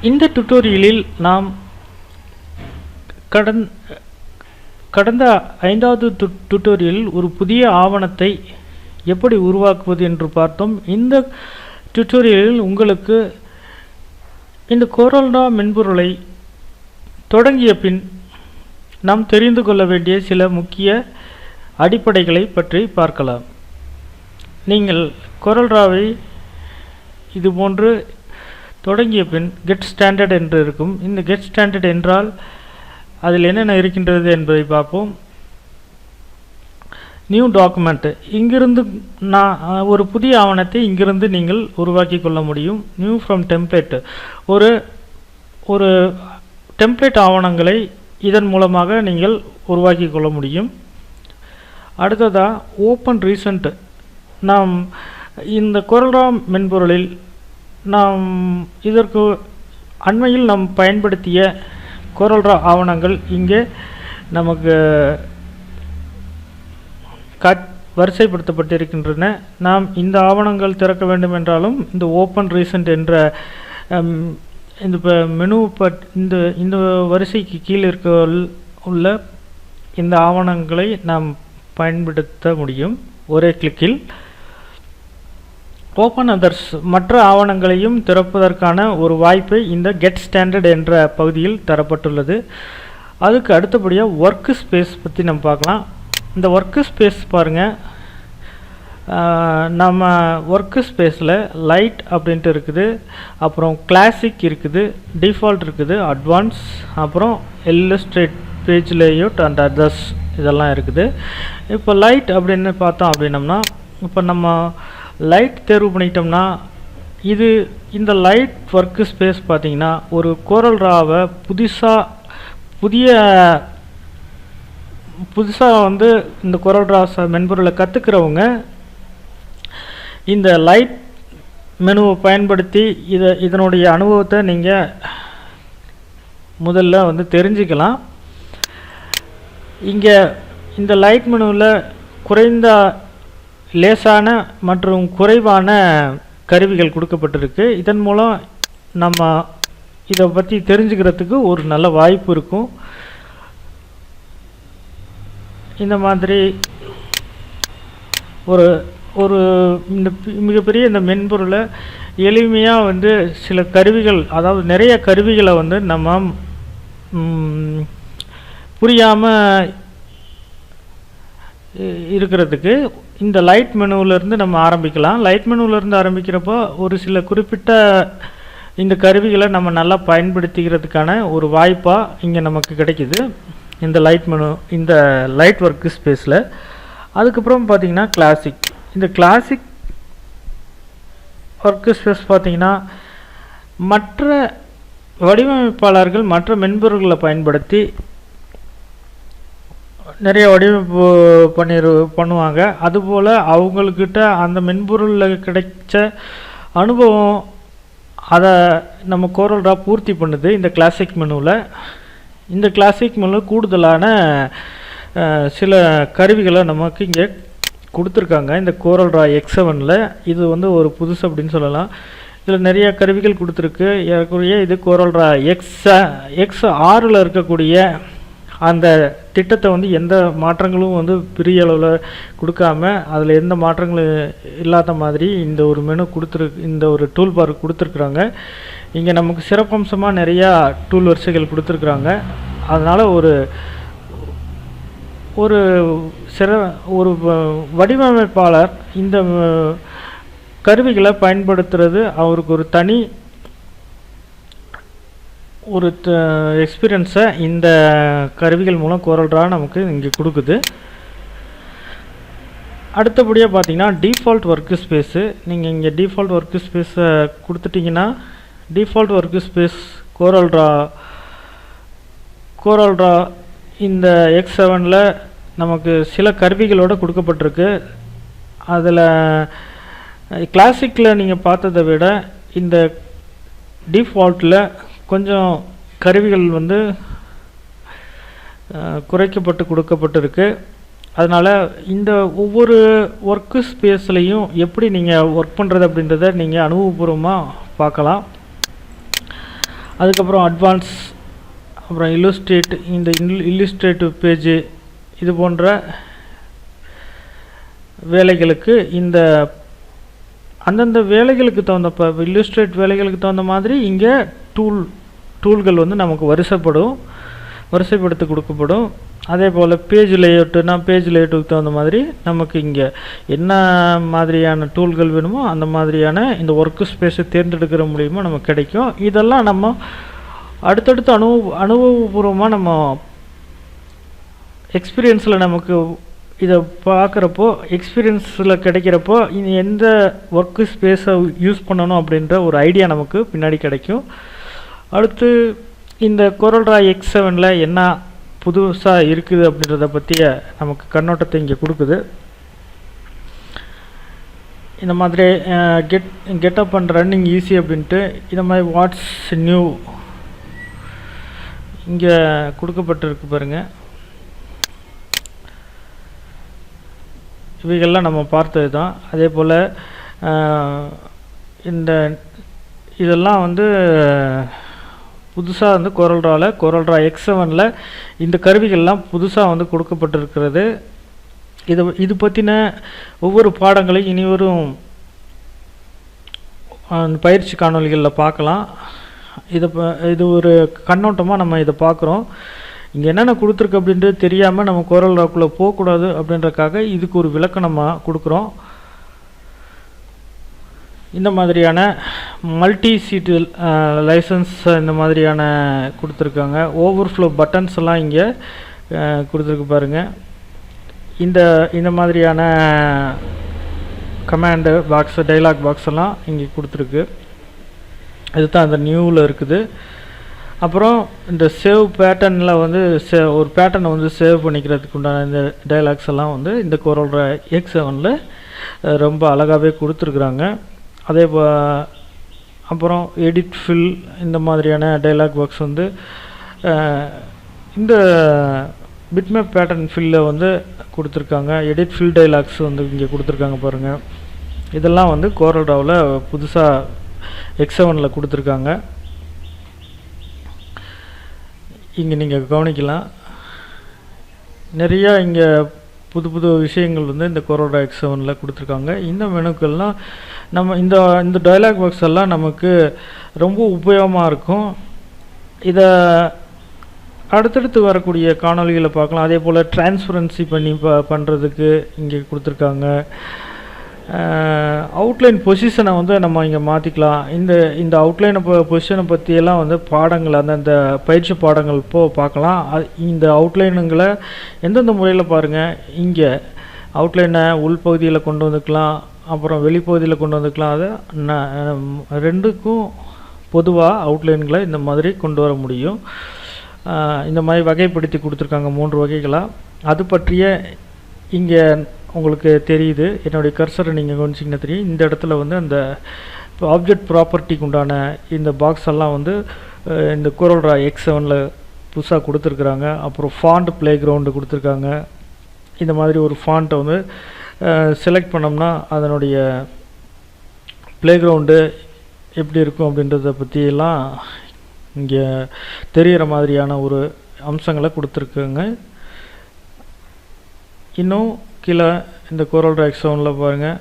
இந்த டுட்டோரியலில் நாம் கடந்த 5வது டுட்டோரியலில் ஒரு புதிய ஆவணத்தை எப்படி உருவாக்குவது என்று பார்த்தோம். இந்த டுட்டோரியலில் உங்களுக்கு இந்த CorelDRAW மென்பொருளை தொடங்கிய பின் நாம் தெரிந்து கொள்ள வேண்டிய சில முக்கிய அடிப்படைகளை பற்றி பார்க்கலாம். நீங்கள் CorelDRAWவை இதுபோன்று தொடங்கிய பின் கெட் ஸ்டாண்டர்ட் என்று இருக்கும். இந்த கெட் ஸ்டாண்டர்ட் என்றால் அதில் என்னென்ன இருக்கின்றது என்பதை பார்ப்போம். நியூ டாக்குமெண்ட், இங்கிருந்து நான் ஒரு புதிய ஆவணத்தை இங்கிருந்து நீங்கள் உருவாக்கி கொள்ள முடியும். நியூ ஃப்ரம் டெம்ப்ளேட், ஒரு டெம்ப்ளேட் ஆவணங்களை இதன் மூலமாக நீங்கள் உருவாக்கி கொள்ள முடியும். அடுத்ததாக ஓப்பன் ரீசன்ட், நாம் இந்த CorelDRAW மென்பொருளில் நாம் இதற்கு அண்மையில் நாம் பயன்படுத்திய CorelDRAW ஆவணங்கள் இங்கே நமக்கு வரிசைப்படுத்தப்பட்டிருக்கின்றன. நாம் இந்த ஆவணங்கள் திறக்க வேண்டும் என்றாலும் இந்த ஓப்பன் ரீசன்ட் என்ற இந்த மெனு இந்த வரிசைக்கு கீழே உள்ள இந்த ஆவணங்களை நாம் பயன்படுத்த முடியும் ஒரே கிளிக்கில். ஓப்பன் அதர்ஸ், மற்ற ஆவணங்களையும் திறப்பதற்கான ஒரு வாய்ப்பை இந்த கெட் ஸ்டாண்டர்ட் என்ற பகுதியில் தரப்பட்டுள்ளது. அதுக்கு அடுத்தபடியாக ஒர்க் ஸ்பேஸ் பற்றி நம்ம பார்க்கலாம். இந்த ஒர்க் ஸ்பேஸ் பாருங்கள், நம்ம ஒர்க் ஸ்பேஸில் லைட் அப்படின்ட்டு இருக்குது, அப்புறம் கிளாசிக் இருக்குது, டிஃபால்ட் இருக்குது, அட்வான்ஸ், அப்புறம் illustrate, page layout and others இதெல்லாம் இருக்குது. இப்போ லைட் அப்படின்னு பார்த்தோம் அப்படின்னம்னா, இப்போ நம்ம லைட் தேர்வு பண்ணிட்டோம்னா இந்த லைட் ஒர்க் ஸ்பேஸ் பார்த்திங்கன்னா ஒரு CorelDRAWவை புதுசாக வந்து இந்த CorelDRAW மென்பொருளை கற்றுக்கிறவங்க இந்த லைட் மெனுவை பயன்படுத்தி இதனுடைய அனுபவத்தை நீங்கள் முதல்ல வந்து தெரிஞ்சுக்கலாம். இங்கே இந்த லைட் மெனுவில் குறைந்த லேசான மற்றும் குறைவான கருவிகள் கொடுக்கப்பட்டிருக்கு. இதன் மூலம் நம்ம இதை பற்றி தெரிஞ்சுக்கிறதுக்கு ஒரு நல்ல வாய்ப்பு இருக்கும். இந்த மாதிரி ஒரு இந்த மிகப்பெரிய இந்த மென்பொருளை எளிமையாக வந்து சில கருவிகள், அதாவது நிறைய கருவிகளை வந்து நம்ம புரியாமல் இருக்கிறதுக்கு இந்த லைட் மெனுவிலேருந்து நம்ம ஆரம்பிக்கலாம். லைட் மெனுவிலேருந்து ஆரம்பிக்கிறப்போ ஒரு சில குறிப்பிட்ட இந்த கருவிகளை நம்ம நல்லா பயன்படுத்திக்கிறதுக்கான ஒரு வாய்ப்பாக இங்கே நமக்கு கிடைக்கிது இந்த லைட் மெனு, இந்த லைட் ஒர்க் ஸ்பேஸில். அதுக்கப்புறம் பார்த்திங்கன்னா கிளாசிக், இந்த கிளாசிக் ஒர்க் ஸ்பேஸ் பார்த்திங்கன்னா மற்ற வடிவமைப்பாளர்கள் மற்ற மென்பொருள்களை பயன்படுத்தி நிறைய வடிவமைப்பு பண்ணுவாங்க. அதுபோல் அவங்கக்கிட்ட அந்த மென்பொருளில் கிடைச்ச அனுபவம் அதை நம்ம CorelDRAW பூர்த்தி பண்ணுது இந்த கிளாசிக் மெனுவில். இந்த கிளாசிக் மெனு கூடுதலான சில கருவிகளை நமக்கு இங்கே கொடுத்துருக்காங்க இந்த CorelDRAW X7ல். இது வந்து ஒரு புதுசு அப்படின்னு சொல்லலாம். இதில் நிறைய கருவிகள் கொடுத்துருக்கு. ஏறக்குறைய இது CorelDRAW X6ல் இருக்கக்கூடிய அந்த திட்டத்தை வந்து எந்த மாற்றங்களும் வந்து பெரிய அளவில் கொடுக்காம, அதில் எந்த மாற்றங்களும் இல்லாத மாதிரி இந்த ஒரு மெனு இந்த ஒரு டூல் பார் கொடுத்துருக்குறாங்க. இங்கே நமக்கு சிறப்பம்சமாக நிறையா டூல் வரிசைகள் கொடுத்துருக்குறாங்க. அதனால் ஒரு வடிவமைப்பாளர் இந்த கருவிகளை பயன்படுத்துறது அவருக்கு ஒரு தனி எக்ஸ்பீரியன்ஸை இந்த கருவிகள் மூலம் CorelDRAW நமக்கு இங்கே கொடுக்குது. அடுத்தபடியாக பார்த்தீங்கன்னா டிஃபால்ட் ஒர்க் ஸ்பேஸு. நீங்கள் இங்கே டிஃபால்ட் ஒர்க் ஸ்பேஸை கொடுத்துட்டிங்கன்னா டிஃபால்ட் ஒர்க் ஸ்பேஸ் CorelDRAW இந்த X7ல் நமக்கு சில கருவிகளோடு கொடுக்கப்பட்டிருக்கு. அதில் கிளாசிக்கில் நீங்கள் பார்த்ததை விட இந்த டிஃபால்ட்டில் கொஞ்சம் கருவிகள் வந்து குறைக்கப்பட்டு கொடுக்கப்பட்டிருக்கு. அதனால் இந்த ஒவ்வொரு ஒர்க் ஸ்பேஸ்லையும் எப்படி நீங்கள் ஒர்க் பண்ணுறது அப்படின்றத நீங்கள் அனுபவபூர்வமாக பார்க்கலாம். அதுக்கப்புறம் அட்வான்ஸ், அப்புறம் இல்லுஸ்ட்ரேட், இந்த இல்லுஸ்ட்ரேட்டிவ் பேஜ், இது போன்ற வேலைகளுக்கு இந்த அந்தந்த வேலைகளுக்கு தகுந்த இல்லுஸ்ட்ரேட் வேலைகளுக்கு தகுந்த மாதிரி இங்கே டூல்கள் வந்து நமக்கு வரிசைப்படுத்தி கொடுக்கப்படும். அதே போல் பேஜ் லேஅவுட்டுனா பேஜ் லேஅவுட்டுக்கு தகுந்த மாதிரி நமக்கு இங்கே என்ன மாதிரியான டூல்கள் வேணுமோ அந்த மாதிரியான இந்த ஒர்க் ஸ்பேஸை தேர்ந்தெடுக்கிற மூலிமா நமக்கு கிடைக்கும். இதெல்லாம் நம்ம அடுத்தடுத்து அனுபவபூர்வமாக நம்ம எக்ஸ்பீரியன்ஸில் நமக்கு இதை பார்க்குறப்போ, எக்ஸ்பீரியன்ஸில் கிடைக்கிறப்போ எந்த ஒர்க்கு ஸ்பேஸை யூஸ் பண்ணணும் அப்படின்ற ஒரு ஐடியா நமக்கு பின்னாடி கிடைக்கும். அடுத்து இந்த CorelDRAW X7ல் என்ன புதுசாக இருக்குது அப்படின்றத பற்றிய நமக்கு கண்ணோட்டத்தை இங்கே கொடுக்குது. இந்த மாதிரி கெட்டப் அண்ட் ரன்னிங் ஈஸி அப்படின்ட்டு இந்த மாதிரி வாட்ஸ் நியூ இங்கே கொடுக்கப்பட்டிருக்கு பாருங்கள். இவைகள்லாம் நம்ம பார்த்தது தான். அதே போல் இதெல்லாம் வந்து புதுசாக வந்து CorelDRAW X7ல் இந்த கருவிகள்லாம் புதுசாக வந்து கொடுக்கப்பட்டிருக்கிறது. இது பற்றின ஒவ்வொரு பாடங்களையும் இனிவரும் பயிற்சி காணொலிகளில் பார்க்கலாம். இது ஒரு கண்ணோட்டமாக நம்ம இதை பார்க்குறோம். இங்கே என்னென்ன கொடுத்துருக்கு அப்படின்றது தெரியாமல் நம்ம CorelDRAWக்குள்ளே போகக்கூடாது அப்படின்றக்காக இதுக்கு ஒரு விளக்கம் நம்ம கொடுக்குறோம். இந்த மாதிரியான மல்டி சீட்டு லைசன்ஸ் இந்த மாதிரியான கொடுத்துருக்காங்க. ஓவர்ஃப்ளோ பட்டன்ஸ் எல்லாம் இங்கே கொடுத்துருக்கு பாருங்கள். இந்த மாதிரியான கமாண்டு பாக்ஸ், டைலாக் பாக்ஸ் எல்லாம் இங்கே கொடுத்துருக்கு. இதுதான் அந்த நியூவில் இருக்குது. அப்புறம் இந்த சேவ் பேட்டர்னில் வந்து ஒரு பேட்டர்னை வந்து சேவ் பண்ணிக்கிறதுக்கு உண்டான இந்த டைலாக்ஸ் எல்லாம் வந்து இந்த CorelDRAW X7ல் ரொம்ப அழகாகவே கொடுத்துருக்குறாங்க. அப்புறம் எடிட் ஃபில் இந்த மாதிரியான டைலாக் பாக்ஸ் வந்து இந்த பிட்மேப் பேட்டர்ன் ஃபில்லை வந்து கொடுத்துருக்காங்க. எடிட் ஃபில் டைலாக்ஸ் வந்து இங்கே கொடுத்துருக்காங்க பாருங்கள். இதெல்லாம் வந்து CorelDRAWவில் புதுசாக X7ல் கொடுத்துருக்காங்க. இங்கே நீங்கள் கவனிக்கலாம், நிறையா இங்கே புது விஷயங்கள் வந்து இந்த CorelDRAW X7ல் கொடுத்துருக்காங்க. இந்த மெனுக்கள்லாம் நம்ம இந்த டைலாக் பாக்ஸ் எல்லாம் நமக்கு ரொம்ப உபயோகமாக இருக்கும். இதை அடுத்தடுத்து வரக்கூடிய காணொலிகளை பார்க்கலாம். அதே போல் டிரான்ஸ்பரன்சி பண்ணி பண்ணுறதுக்கு இங்கே கொடுத்துருக்காங்க. அவுட்லைன் பொசிஷனை வந்து நம்ம இங்கே மாற்றிக்கலாம். இந்த அவுட்லைனை பொசிஷனை பற்றியெல்லாம் வந்து பாடங்கள் அந்த பயிற்சி பாடங்கள் பார்க்கலாம். இந்த அவுட்லைனுங்களை எந்தெந்த முறையில் பாருங்கள். இங்கே அவுட்லைனை உள்பகுதியில் கொண்டு வந்துக்கலாம், அப்புறம் வெளிப்பகுதியில் கொண்டு வந்துக்கலாம். அதை ரெண்டுக்கும் பொதுவாக அவுட்லைன்களை இந்த மாதிரி கொண்டு வர முடியும். இந்த மாதிரி வகைப்படுத்தி கொடுத்துருக்காங்க 3 வகைகளாக. அது பற்றிய இங்கே உங்களுக்கு தெரியுது. என்னுடைய கர்சரை நீங்கள் கவனிச்சிங்கன்னா தெரியும். இந்த இடத்துல வந்து அந்த ஆப்ஜெக்ட் ப்ராப்பர்ட்டிக்கு உண்டான இந்த பாக்ஸ் எல்லாம் வந்து இந்த CorelDRAW X7ல் புதுசாக கொடுத்துருக்குறாங்க. அப்புறம் ஃபாண்ட் ப்ளே கிரவுண்டு கொடுத்துருக்காங்க. இந்த மாதிரி ஒரு ஃபாண்ட்டை வந்து செலக்ட் பண்ணோம்னா அதனுடைய ப்ளே கிரவுண்டு எப்படி இருக்கும் அப்படின்றத பற்றியெல்லாம் இங்கே தெரிகிற மாதிரியான ஒரு அம்சங்களை கொடுத்துருக்குங்க. இன்னும் கீழே இந்த CorelDRAW X7ல் பாருங்கள்,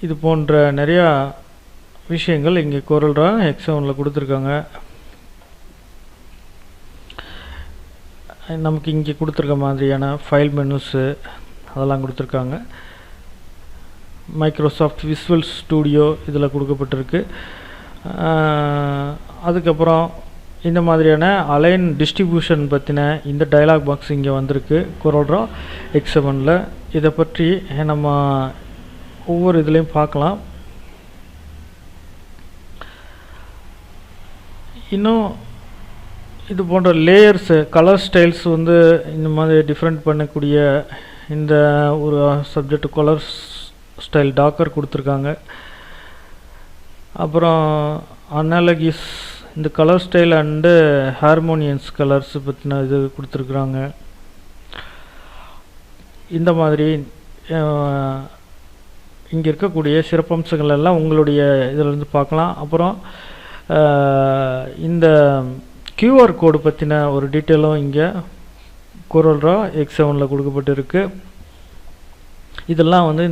இது போன்ற நிறையா விஷயங்கள் இங்கே CorelDRAW X7ல் கொடுத்துருக்காங்க. நமக்கு இங்கே கொடுத்துருக்க மாதிரியான ஃபைல் மெனுஸு அதெல்லாம் கொடுத்துருக்காங்க. மைக்ரோசாஃப்ட் விசுவல் ஸ்டூடியோ இதில் கொடுக்கப்பட்டிருக்கு. அதுக்கப்புறம் இந்த மாதிரியான அலைன் டிஸ்ட்ரிபியூஷன் பற்றின இந்த டைலாக் பாக்ஸ் இங்கே வந்திருக்கு CorelDRAW X7ல். இதை பற்றி நம்ம ஒவ்வொரு இதுலேயும் பார்க்கலாம். இன்னும் இது போன்ற லேயர்ஸு, கலர் ஸ்டைல்ஸ் வந்து இந்த மாதிரி டிஃப்ரெண்ட் பண்ணக்கூடிய இந்த ஒரு சப்ஜெக்ட் கலர் ஸ்டைல் டாக்கர் கொடுத்துருக்காங்க. அப்புறம் அனாலகிஸ் இந்த கலர் ஸ்டைல் அண்டு ஹார்மோனியன்ஸ் கலர்ஸ் பற்றின இது கொடுத்துருக்குறாங்க. இந்த மாதிரி இங்கே இருக்கக்கூடிய சிறப்பம்சங்கள் எல்லாம் உங்களுடைய இதிலேருந்து பார்க்கலாம். அப்புறம் இந்த QR கோடு பற்றின ஒரு டீட்டெயிலும் இங்கே CorelDRAW X7 கொடுக்கப்பட்டிருக்கு. இதெல்லாம் வந்து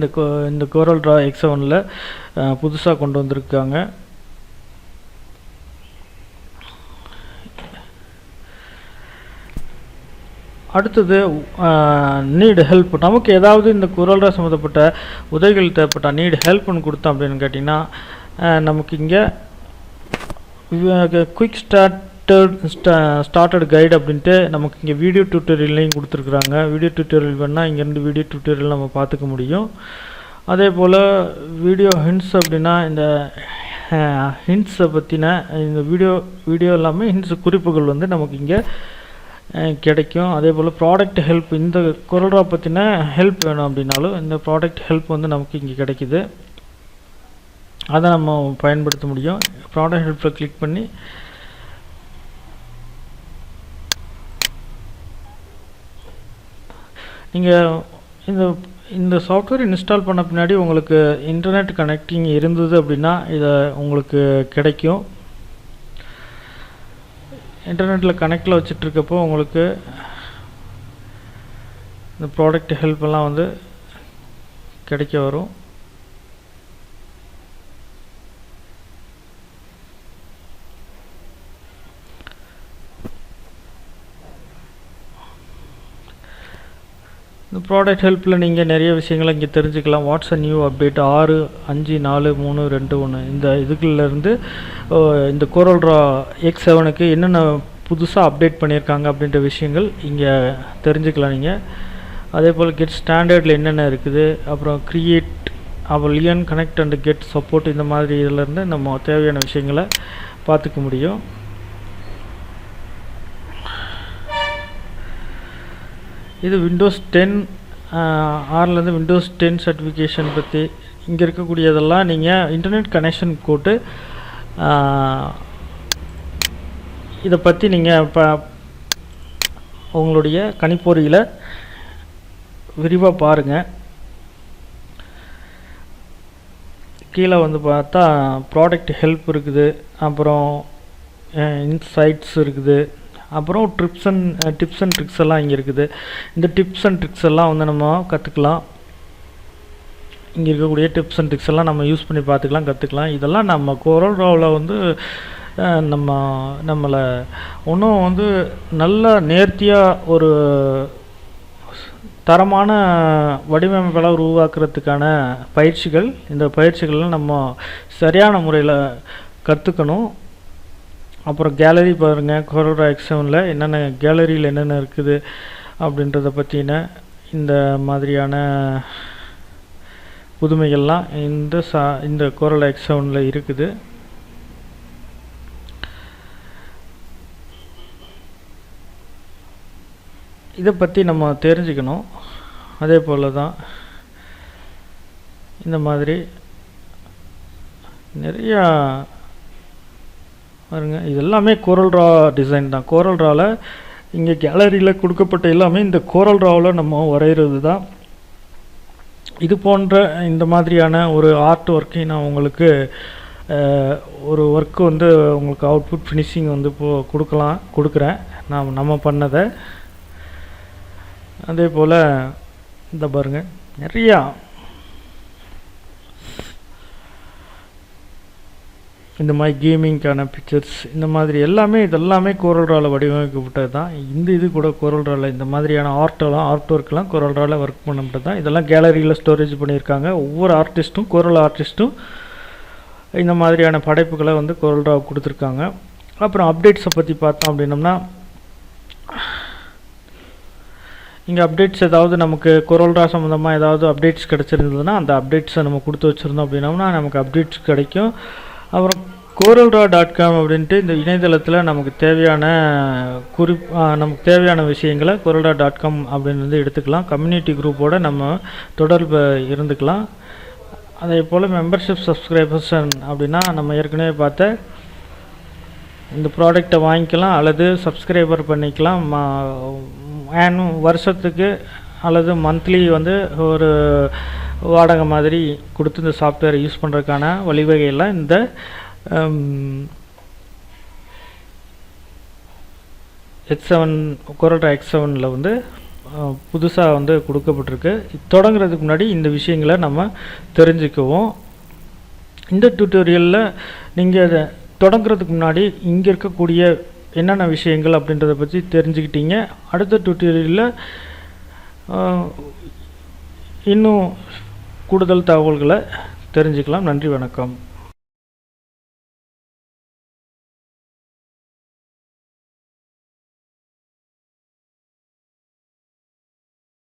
இந்த CorelDRAW X7 புதுசாக கொண்டு வந்திருக்காங்க. அடுத்தது நீட் ஹெல்ப். நமக்கு ஏதாவது இந்த CorelDRAW சம்மந்தப்பட்ட உதவிகள் தேவைப்பட்டால் நீட் ஹெல்ப்னு கொடுத்தோம் அப்படின்னு கேட்டிங்கன்னா நமக்கு இங்கே குயிக் ஸ்டார்டட் கைடு அப்படின்ட்டு நமக்கு இங்கே வீடியோ டியூட்டோரியல்லையும் கொடுத்துருக்குறாங்க. வீடியோ டியூட்டோரியல் வேணால் இங்கேருந்து வீடியோ டியூட்டோரியல் நம்ம பார்த்துக்க முடியும். அதே போல் வீடியோ ஹிண்ட்ஸ் அப்படின்னா இந்த ஹிண்ட்ஸை பற்றின இந்த வீடியோ எல்லாமே ஹிண்ட்ஸ் குறிப்புகள் வந்து நமக்கு இங்கே கிடைக்கும். அதே போல் ப்ராடக்ட் ஹெல்ப், இந்த CorelDRAW பற்றின ஹெல்ப் வேணும் அப்படின்னாலும் இந்த ப்ராடக்ட் ஹெல்ப் வந்து நமக்கு இங்கே கிடைக்குது. அதை நம்ம பயன்படுத்த முடியும். ப்ராடக்ட் ஹெல்ப்பில் கிளிக் பண்ணி நீங்கள் இந்த சாஃப்ட்வேர் இன்ஸ்டால் பண்ண பின்னாடி உங்களுக்கு இன்டர்நெட் கனெக்டிங் இருந்தது அப்படின்னா இதை உங்களுக்கு கிடைக்கும். இன்டர்நெட்டில் கனெக்டில் வச்சிட்ருக்கப்போ உங்களுக்கு இந்த ப்ராடக்ட் ஹெல்ப் எல்லாம் வந்து கிடைக்க வரும். இந்த ப்ராடக்ட் ஹெல்ப்பில் நீங்கள் நிறைய விஷயங்களை இங்கே தெரிஞ்சுக்கலாம். வாட்ஸ் அ நியூ அப்டேட் 6.5.4.3.2.1 இந்த இதுக்குள்ளேருந்து இந்த CorelDRAW X7க்கு என்னென்ன புதுசாக அப்டேட் பண்ணியிருக்காங்க அப்படின்ற விஷயங்கள் இங்கே தெரிஞ்சுக்கலாம் நீங்கள். அதே போல் கெட் ஸ்டாண்டர்டில் என்னென்ன இருக்குது, அப்புறம் க்ரியேட், அப்புறம் லியன் கனெக்ட் அண்ட் கெட் சப்போர்ட், இந்த மாதிரி இதிலேருந்து நம்ம தேவையான விஷயங்களை பார்த்துக்க முடியும். இது விண்டோஸ் 10 ஆர்லேருந்து விண்டோஸ் 10 சர்டிஃபிகேஷன் பற்றி இங்கே இருக்கக்கூடியதெல்லாம் நீங்கள் இன்டர்நெட் கனெக்ஷன் போட்டு இதை பற்றி நீங்கள் இப்போ உங்களுடைய கணிப்பொறியில் விரிவாக பாருங்கள். கீழே வந்து பார்த்தா ப்ராடக்ட் ஹெல்ப் இருக்குது, அப்புறம் இன்சைட்ஸ் இருக்குது, அப்புறம் டிப்ஸ் அண்ட் ட்ரிக்ஸ் எல்லாம் இங்கே இருக்குது. இந்த டிப்ஸ் அண்ட் ட்ரிக்ஸ் எல்லாம் வந்து நம்ம கற்றுக்கலாம். இங்கே இருக்கக்கூடிய டிப்ஸ் அண்ட் ட்ரிக்ஸ் எல்லாம் நம்ம யூஸ் பண்ணி பார்த்துக்கலாம், கற்றுக்கலாம். இதெல்லாம் நம்ம CorelDRAWவில் வந்து நம்மளை இன்னும் வந்து நல்ல நேர்த்தியாக ஒரு தரமான வடிவமைப்புகளை உருவாக்குறதுக்கான பயிற்சிகள். இந்த பயிற்சிகள்லாம் நம்ம சரியான முறையில் கற்றுக்கணும். அப்புறம் கேலரி பாருங்கள், CorelDRAW X7 என்னென்ன கேலரியில் என்னென்ன இருக்குது அப்படின்றத பற்றின இந்த மாதிரியான புதுமைகள்லாம் இந்த CorelDRAW X7 இருக்குது. இதை பற்றி நம்ம தெரிஞ்சுக்கணும். அதே போல் தான் இந்த மாதிரி நிறையா பாருங்க, இது எல்லாமே CorelDRAW டிசைன் தான். CorelDRAWவில் இங்கே கேலரியில் கொடுக்கப்பட்ட எல்லாமே இந்த CorelDRAWவில் நம்ம வரைகிறது தான். இது போன்ற இந்த மாதிரியான ஒரு ஆர்ட் ஒர்க்கை நான் உங்களுக்கு ஒரு ஒர்க்கு வந்து உங்களுக்கு அவுட்புட் ஃபினிஷிங் வந்து கொடுக்குறேன் நம்ம பண்ணதை. அதே போல் இந்த பாருங்கள், நிறையா இந்த மாதிரி கேமிங்க்கான பிக்சர்ஸ், இந்த மாதிரி இதெல்லாமே CorelDRAWவில் வடிவமைக்கப்பட்டது தான். இது கூட CorelDRAWவில் இந்த மாதிரியான ஆர்ட் ஒர்க்லாம் CorelDRAWவில் ஒர்க் பண்ணப்பட்டது தான். இதெல்லாம் கேலரியில் ஸ்டோரேஜ் பண்ணியிருக்காங்க. ஒவ்வொரு ஆர்டிஸ்ட்டும் Corel ஆர்டிஸ்ட்டும் இந்த மாதிரியான படைப்புகளை வந்து CorelDRAW கொடுத்துருக்காங்க. அப்புறம் அப்டேட்ஸை பற்றி பார்த்தோம் அப்படின்னம்னா, இங்கே அப்டேட்ஸ் ஏதாவது நமக்கு CorelDRAW சம்மந்தமாக ஏதாவது அப்டேட்ஸ் கிடச்சிருந்ததுன்னா அந்த அப்டேட்ஸை நம்ம கொடுத்து வச்சுருந்தோம் அப்படின்னோம்னா நமக்கு அப்டேட்ஸ் கிடைக்கும். அப்புறம் CorelDRAW.com அப்படின்ட்டு இந்த இணையதளத்தில் நமக்கு தேவையான விஷயங்களை CorelDRAW.com அப்படின்னு வந்து எடுத்துக்கலாம். கம்யூனிட்டி குரூப்போடு நம்ம தொடர்பு இருந்துக்கலாம். அதே போல் மெம்பர்ஷிப் சப்ஸ்கிரைபர்ஸ் அப்படின்னா நம்ம ஏற்கனவே பார்த்த இந்த ப்ராடக்டை வாங்கிக்கலாம் அல்லது சப்ஸ்கிரைபர் பண்ணிக்கலாம். வருஷத்துக்கு அல்லது மந்த்லி வந்து ஒரு வாடகை மாதிரி கொடுத்து இந்த சாஃப்ட்வேரை யூஸ் பண்ணுறதுக்கான வழிவகையெல்லாம் இந்த X7 CorelDRAW X7ல வந்து புதுசாக வந்து கொடுக்கப்பட்டிருக்கு. தொடங்குறதுக்கு முன்னாடி இந்த விஷயங்களை நம்ம தெரிஞ்சுக்குவோம். இந்த டியூட்டோரியலில் நீங்கள் தொடங்குறதுக்கு முன்னாடி இங்கே இருக்கக்கூடிய என்னென்ன விஷயங்கள் அப்படின்றத பற்றி தெரிஞ்சுக்கிட்டீங்க. அடுத்த டியூட்டோரியலில் இன்னும் கூடுதல் தகவல்களை தெரிஞ்சுக்கலாம். நன்றி, வணக்கம்.